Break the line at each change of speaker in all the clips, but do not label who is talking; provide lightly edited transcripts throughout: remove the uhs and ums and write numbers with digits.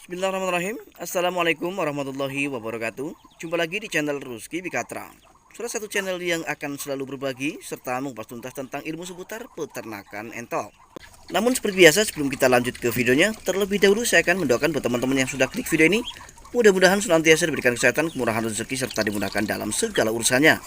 Bismillahirrahmanirrahim. Assalamualaikum warahmatullahi wabarakatuh. Jumpa lagi di channel Ruski Bikatra, salah satu channel yang akan selalu berbagi serta mengupas tuntas tentang ilmu seputar peternakan entok. Namun seperti biasa, sebelum kita lanjut ke videonya, terlebih dahulu saya akan mendoakan buat teman-teman yang sudah klik video ini, mudah-mudahan senantiasa diberikan kesehatan, kemurahan rezeki serta dimudahkan dalam segala urusannya.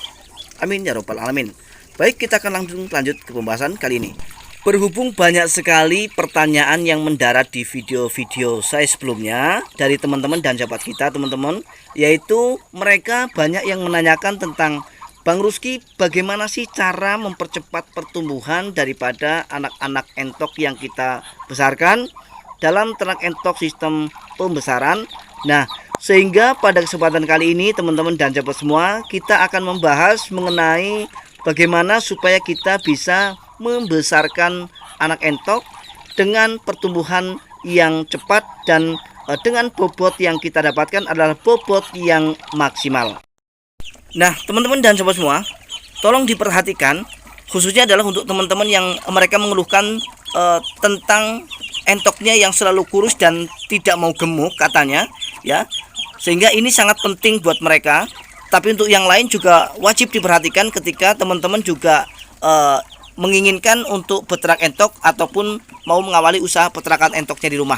Amin ya robbal alamin. Baik, kita akan langsung lanjut ke pembahasan kali ini. Berhubung banyak sekali pertanyaan yang mendarat di video-video saya sebelumnya dari teman-teman dan sahabat kita, teman-teman, yaitu mereka banyak yang menanyakan tentang Bang Ruski, bagaimana sih cara mempercepat pertumbuhan daripada anak-anak entok yang kita besarkan dalam ternak entok sistem pembesaran. Nah, sehingga pada kesempatan kali ini teman-teman dan sahabat semua, kita akan membahas mengenai bagaimana supaya kita bisa membesarkan anak entok dengan pertumbuhan yang cepat dan dengan bobot yang kita dapatkan adalah bobot yang maksimal. Nah, teman-teman dan sobat semua, tolong diperhatikan, khususnya adalah untuk teman-teman yang mereka mengeluhkan tentang entoknya yang selalu kurus dan tidak mau gemuk katanya, ya. Sehingga ini sangat penting buat mereka. Tapi untuk yang lain juga wajib diperhatikan ketika teman-teman juga menginginkan untuk beternak entok ataupun mau mengawali usaha peternakan entoknya di rumah.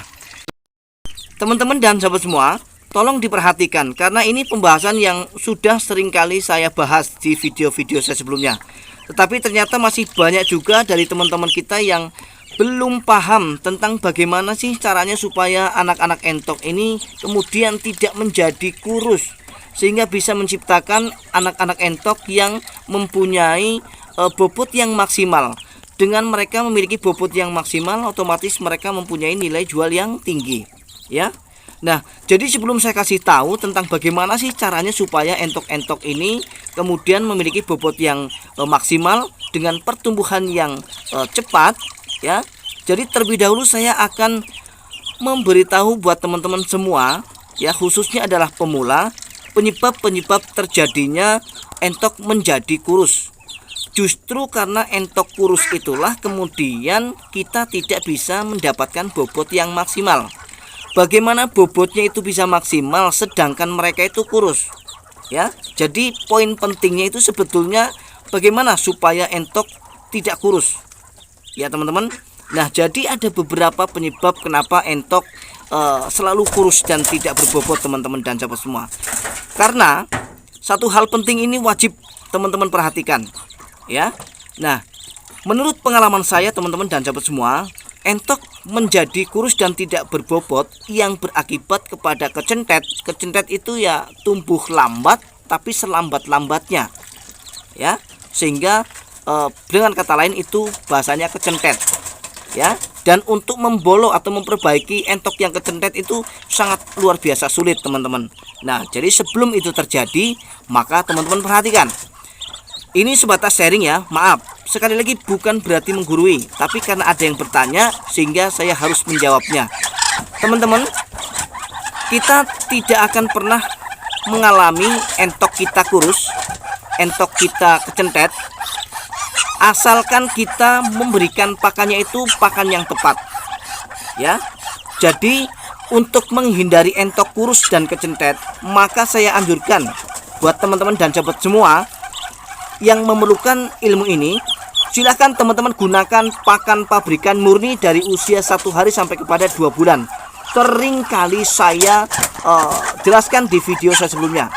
Teman-teman dan sahabat semua, tolong diperhatikan karena ini pembahasan yang sudah sering kali saya bahas di video-video saya sebelumnya. Tetapi ternyata masih banyak juga dari teman-teman kita yang belum paham tentang bagaimana sih caranya supaya anak-anak entok ini kemudian tidak menjadi kurus, sehingga bisa menciptakan anak-anak entok yang mempunyai bobot yang maksimal. Dengan mereka memiliki bobot yang maksimal, otomatis mereka mempunyai nilai jual yang tinggi, ya. Nah, jadi sebelum saya kasih tahu tentang bagaimana sih caranya supaya entok-entok ini kemudian memiliki bobot yang maksimal dengan pertumbuhan yang cepat, ya. Jadi terlebih dahulu saya akan memberitahu buat teman-teman semua, ya, khususnya adalah pemula, penyebab-penyebab terjadinya entok menjadi kurus. Justru karena entok kurus itulah kemudian kita tidak bisa mendapatkan bobot yang maksimal. Bagaimana bobotnya itu bisa maksimal sedangkan mereka itu kurus, ya. Jadi poin pentingnya itu sebetulnya bagaimana supaya entok tidak kurus, ya teman-teman. Nah, jadi ada beberapa penyebab kenapa entok selalu kurus dan tidak berbobot, teman-teman dan sahabat semua. Karena satu hal penting ini wajib teman-teman perhatikan, ya. Nah, menurut pengalaman saya teman-teman dan sahabat semua, entok menjadi kurus dan tidak berbobot yang berakibat kepada kecentet. Kecentet itu ya tumbuh lambat tapi selambat-lambatnya, ya. Sehingga dengan kata lain itu bahasanya kecentet, ya. Dan untuk membolok atau memperbaiki entok yang kecentet itu sangat luar biasa sulit, teman-teman. Nah, jadi sebelum itu terjadi, maka teman-teman perhatikan. Ini sebatas sharing ya, maaf. Sekali lagi bukan berarti menggurui, tapi karena ada yang bertanya sehingga saya harus menjawabnya. Teman-teman, kita tidak akan pernah mengalami entok kita kurus, entok kita kecentet, asalkan kita memberikan pakannya itu pakan yang tepat, ya. Jadi untuk menghindari entok kurus dan kecentet, maka saya anjurkan buat teman-teman dan sahabat semua yang memerlukan ilmu ini, silahkan teman-teman gunakan pakan pabrikan murni dari usia 1 hari sampai kepada 2 bulan. Sering kali saya jelaskan di video saya sebelumnya.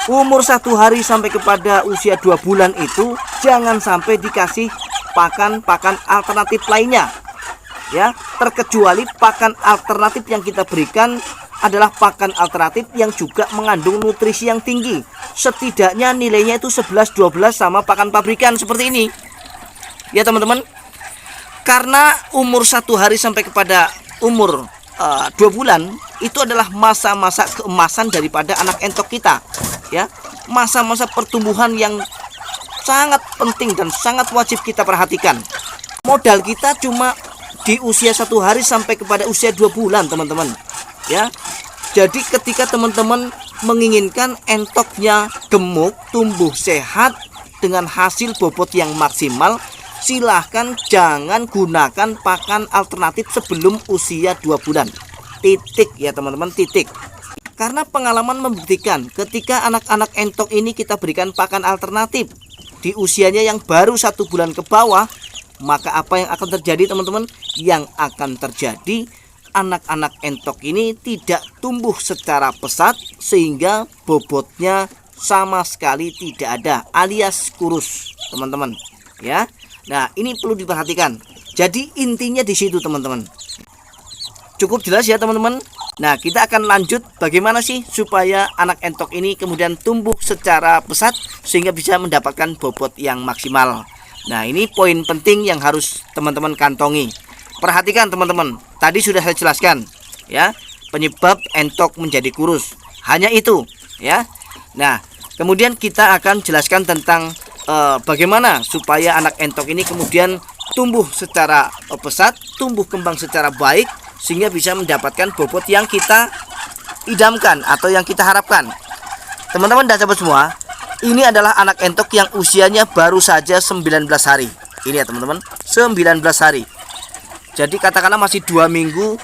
Umur 1 hari sampai kepada usia 2 bulan itu jangan sampai dikasih pakan-pakan alternatif lainnya, ya. Terkecuali pakan alternatif yang kita berikan adalah pakan alternatif yang juga mengandung nutrisi yang tinggi. Setidaknya nilainya itu 11-12 sama pakan pabrikan seperti ini, ya teman-teman. Karena umur 1 hari sampai kepada umur 2 bulan itu adalah masa-masa keemasan daripada anak entok kita, ya. Masa-masa pertumbuhan yang sangat penting dan sangat wajib kita perhatikan. Modal kita cuma di usia 1 hari sampai kepada usia 2 bulan, teman-teman, ya. Jadi ketika teman-teman menginginkan entoknya gemuk, tumbuh sehat dengan hasil bobot yang maksimal, silahkan jangan gunakan pakan alternatif sebelum usia 2 bulan. Titik ya teman-teman, titik. Karena pengalaman membuktikan ketika anak-anak entok ini kita berikan pakan alternatif di usianya yang baru 1 bulan ke bawah, maka apa yang akan terjadi teman-teman? Yang akan terjadi, anak-anak entok ini tidak tumbuh secara pesat sehingga bobotnya sama sekali tidak ada, alias kurus teman-teman ya. Nah, ini perlu diperhatikan. Jadi intinya di situ teman-teman. Cukup jelas ya teman-teman. Nah, kita akan lanjut bagaimana sih supaya anak entok ini kemudian tumbuh secara pesat sehingga bisa mendapatkan bobot yang maksimal. Nah, ini poin penting yang harus teman-teman kantongi. Perhatikan teman-teman, tadi sudah saya jelaskan ya, penyebab entok menjadi kurus. Hanya itu ya. Nah, kemudian kita akan jelaskan tentang bagaimana supaya anak entok ini kemudian tumbuh secara pesat, tumbuh kembang secara baik sehingga bisa mendapatkan bobot yang kita idamkan atau yang kita harapkan. Teman-teman dan sahabat semua, ini adalah anak entok yang usianya baru saja 19 hari. Ini ya teman-teman, 19 hari. Jadi katakanlah masih 2 minggu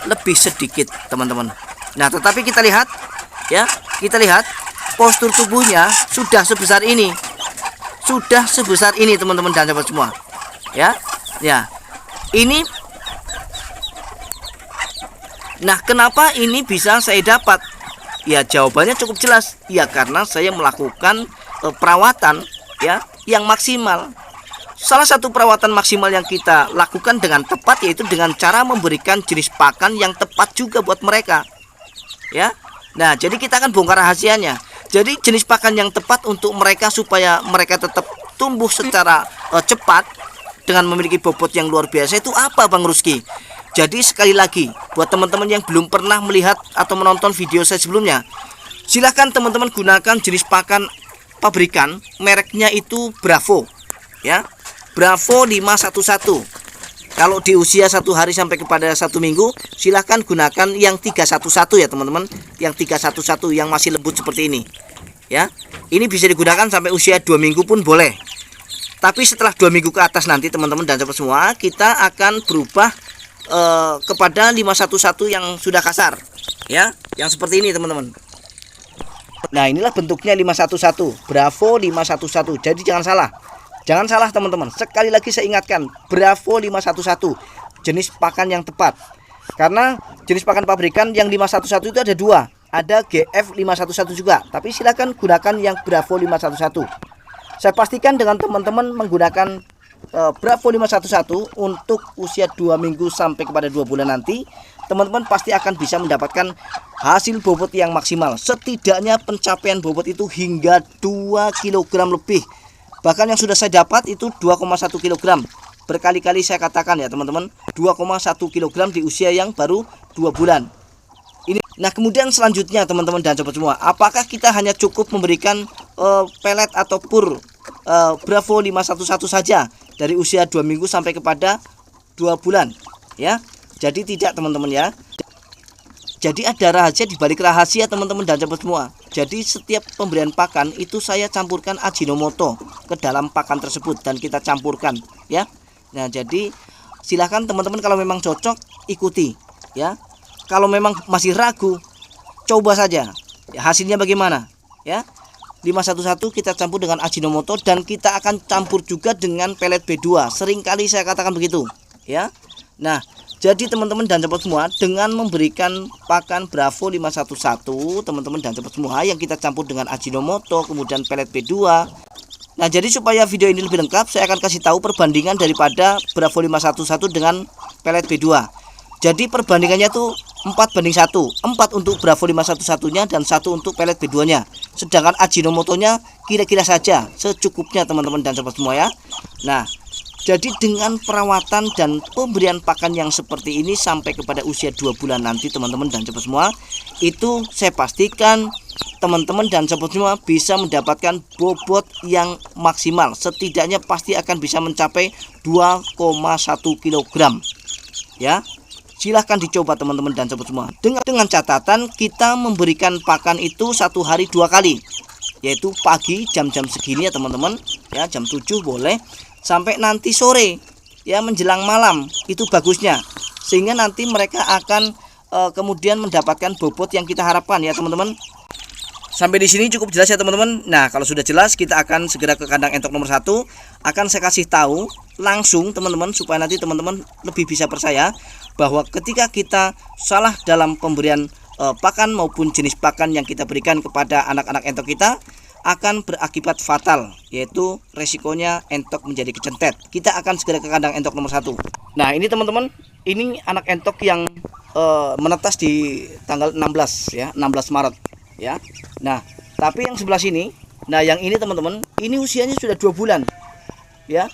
lebih sedikit teman-teman. Nah, tetapi kita lihat ya, kita lihat postur tubuhnya sudah sebesar ini. Sudah sebesar ini teman-teman dan sahabat semua. Ya. Ya. Ini. Nah, kenapa ini bisa saya dapat? Ya, jawabannya cukup jelas. Ya, karena saya melakukan perawatan ya yang maksimal. Salah satu perawatan maksimal yang kita lakukan dengan tepat yaitu dengan cara memberikan jenis pakan yang tepat juga buat mereka. Ya. Nah, jadi kita akan bongkar rahasianya. Jadi jenis pakan yang tepat untuk mereka supaya mereka tetap tumbuh secara cepat dengan memiliki bobot yang luar biasa itu apa Bang Ruski? Jadi sekali lagi buat teman-teman yang belum pernah melihat atau menonton video saya sebelumnya, silahkan teman-teman gunakan jenis pakan pabrikan, mereknya itu Bravo ya. Bravo 511. Kalau di usia 1 hari sampai kepada 1 minggu, silahkan gunakan yang 311 ya teman-teman. Yang 311 yang masih lembut seperti ini. Ya. Ini bisa digunakan sampai usia 2 minggu pun boleh. Tapi setelah 2 minggu ke atas nanti teman-teman dan sahabat semua, kita akan berubah kepada 511 yang sudah kasar. Ya, yang seperti ini teman-teman. Nah, inilah bentuknya 511, Bravo 511. Jadi jangan salah. Jangan salah teman-teman. Sekali lagi saya ingatkan, Bravo 511 jenis pakan yang tepat. Karena jenis pakan pabrikan yang 511 itu ada 2. Ada GF 511 juga. Tapi silakan gunakan yang Bravo 511. Saya pastikan dengan teman-teman menggunakan Bravo 511 untuk usia 2 minggu sampai kepada 2 bulan nanti, teman-teman pasti akan bisa mendapatkan hasil bobot yang maksimal. Setidaknya pencapaian bobot itu hingga 2 kg lebih. Bahkan yang sudah saya dapat itu 2,1 kg. Berkali-kali saya katakan ya teman-teman, 2,1 kg di usia yang baru 2 bulan. Ini. Nah, kemudian selanjutnya teman-teman dan sobat semua, apakah kita hanya cukup memberikan pelet atau pur Bravo 511 saja dari usia 2 minggu sampai kepada 2 bulan ya? Jadi tidak teman-teman ya. Jadi ada rahasia di balik rahasia teman-teman dan sobat semua. Jadi setiap pemberian pakan itu saya campurkan Ajinomoto ke dalam pakan tersebut dan kita campurkan ya. Nah, jadi silahkan teman-teman kalau memang cocok ikuti ya. Kalau memang masih ragu, coba saja ya, hasilnya bagaimana ya. 511 kita campur dengan Ajinomoto dan kita akan campur juga dengan pelet B2. Seringkali saya katakan begitu ya. Nah, jadi teman-teman dan sobat semua, dengan memberikan pakan Bravo 511 teman-teman dan sobat semua yang kita campur dengan Ajinomoto kemudian pelet B2. Nah, jadi supaya video ini lebih lengkap, saya akan kasih tahu perbandingan daripada Bravo 511 dengan pelet B2. Jadi perbandingannya tuh 4:1. 4 untuk Bravo 511-nya dan 1 untuk pelet B2-nya. Sedangkan Ajinomotonya kira-kira saja secukupnya teman-teman dan sobat semua ya. Nah, jadi dengan perawatan dan pemberian pakan yang seperti ini sampai kepada usia 2 bulan nanti teman-teman dan sobat semua, itu saya pastikan teman-teman dan sobat semua bisa mendapatkan bobot yang maksimal. Setidaknya pasti akan bisa mencapai 2,1 kg ya. Silahkan dicoba teman-teman dan sobat semua. Dengan catatan kita memberikan pakan itu 1 hari 2 kali, yaitu pagi jam-jam segini ya teman-teman ya, jam 7 boleh sampai nanti sore ya, menjelang malam itu bagusnya, sehingga nanti mereka akan kemudian mendapatkan bobot yang kita harapkan ya teman-teman. Sampai di sini cukup jelas ya teman-teman. Nah, kalau sudah jelas kita akan segera ke kandang entok nomor 1. Akan saya kasih tahu langsung teman-teman supaya nanti teman-teman lebih bisa percaya bahwa ketika kita salah dalam pemberian pakan maupun jenis pakan yang kita berikan kepada anak-anak entok kita akan berakibat fatal, yaitu resikonya entok menjadi kecentet. Kita akan segera ke kandang entok nomor 1. Nah, ini teman-teman, ini anak entok yang menetas di tanggal 16 ya, 16 Maret ya. Nah, tapi yang sebelah sini, nah yang ini teman-teman, ini usianya sudah 2 bulan ya.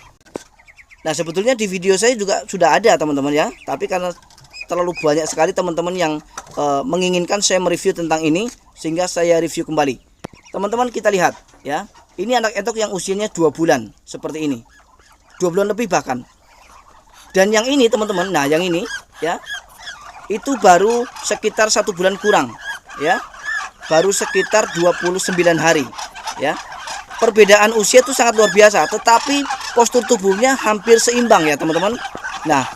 Nah, sebetulnya di video saya juga sudah ada teman-teman ya, tapi karena terlalu banyak sekali teman-teman yang menginginkan saya mereview tentang ini, sehingga saya review kembali. Teman-teman, kita lihat ya, ini anak entok yang usianya 2 bulan seperti ini, 2 bulan lebih bahkan. Dan yang ini teman-teman, nah yang ini ya, itu baru sekitar 1 bulan kurang ya, baru sekitar 29 hari ya. Perbedaan usia itu sangat luar biasa, tetapi postur tubuhnya hampir seimbang ya teman-teman. Nah,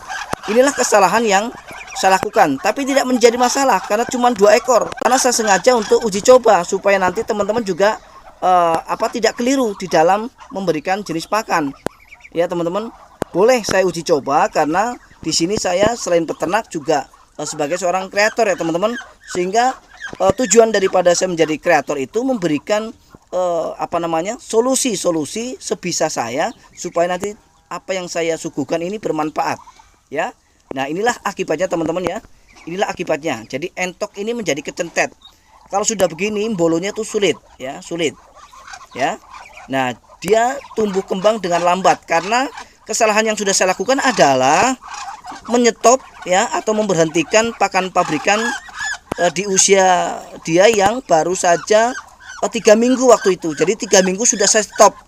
inilah kesalahan yang saya lakukan, tapi tidak menjadi masalah karena cuma 2 ekor. Karena saya sengaja untuk uji coba supaya nanti teman-teman juga tidak keliru di dalam memberikan jenis pakan. Ya teman-teman, boleh saya uji coba karena di sini saya selain peternak juga sebagai seorang kreator ya teman-teman. Sehingga tujuan daripada saya menjadi kreator itu memberikan solusi-solusi sebisa saya supaya nanti apa yang saya suguhkan ini bermanfaat ya. Nah, inilah akibatnya teman-teman ya. Inilah akibatnya. Jadi entok ini menjadi kecentet. Kalau sudah begini bolonya tuh sulit ya, sulit. Ya. Nah, dia tumbuh kembang dengan lambat karena kesalahan yang sudah saya lakukan adalah menyetop ya atau memberhentikan pakan pabrikan di usia dia yang baru saja 3 minggu waktu itu. Jadi 3 minggu sudah saya stop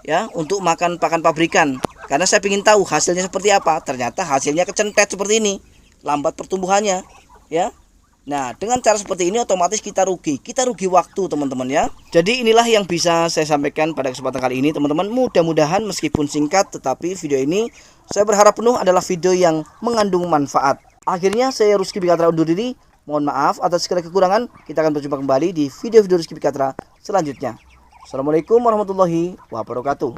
ya untuk makan pakan pabrikan. Karena saya ingin tahu hasilnya seperti apa. Ternyata hasilnya kecentet seperti ini, lambat pertumbuhannya ya. Nah, dengan cara seperti ini otomatis kita rugi waktu teman-teman ya. Jadi inilah yang bisa saya sampaikan pada kesempatan kali ini teman-teman. Mudah-mudahan meskipun singkat tetapi video ini saya berharap penuh adalah video yang mengandung manfaat. Akhirnya saya Rusky Bikatra undur diri. Mohon maaf atas segala kekurangan. Kita akan berjumpa kembali di video-video Rusky Bikatra selanjutnya. Assalamualaikum warahmatullahi wabarakatuh.